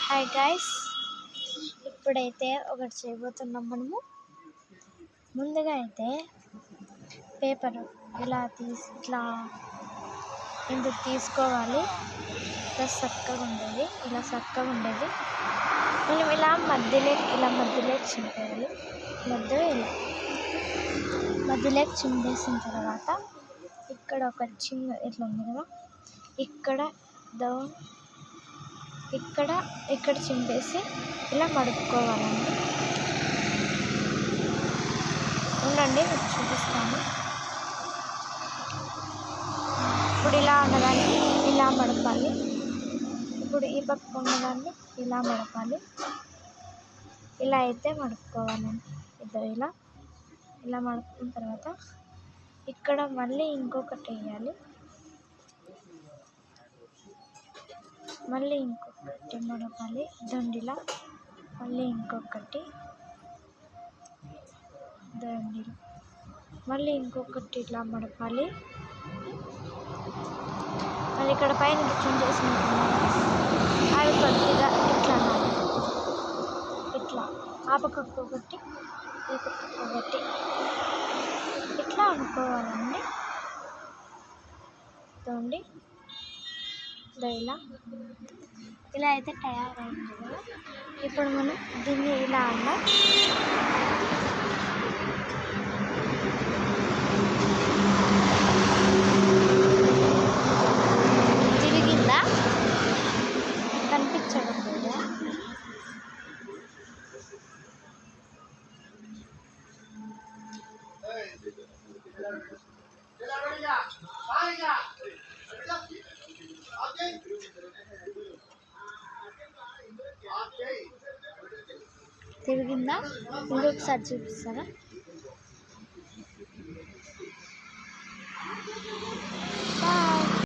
Hi guys, ఇప్పుడైతే ఒకటి చేయబోతున్నాం. మనము ముందుగా అయితే పేపర్ ఇలా ఇట్లా ఇందుకు తీసుకోవాలి. ఇలా చక్కగా ఉండేది, మనం ఇలా మధ్యలోకి చింపేయాలి. మధ్యలోకి చింపేసిన తర్వాత ఇక్కడ ఒక చిన్న ఇట్లా ఉంది కదా, ఇక్కడ చింపేసి ఇలా మడుపుకోవాలండి. ఉండండి, మీకు చూపిస్తాను. ఇప్పుడు ఇలా ఉన్నదాన్ని ఇలా మడపాలి. ఇప్పుడు ఈ పక్క ఉన్నదాన్ని ఇలా మడపాలి. ఇలా అయితే మడుపుకోవాలండి. ఇద్దరు ఇలా మడుపుకున్న తర్వాత ఇక్కడ మళ్ళీ ఇంకొకటి వేయాలి. మళ్ళీ ఇంకొకటి మడపాలి దండిలా. మళ్ళీ ఇంకొకటి దండిలా. మళ్ళీ ఇంకొకటి ఇట్లా మడపాలి. మళ్ళీ ఇక్కడ పైన చుంచేసినట్టున్నారు, అవి కొద్దిగా ఇట్లా ఇట్లా ఆ పక్కకు ఒకటి ఈ పక్కకు ఒకటి ఇట్లా అనుకోవాలండి. చూడండి, ఇలా అయితే తయారైంది కదా. ఇప్పుడు మనం దీన్ని ఇలా అన్నా తిరిగిందా, కనిపించడం లేదా? తిరిగిందా? ఇంకొకసారి చూపిస్తారా?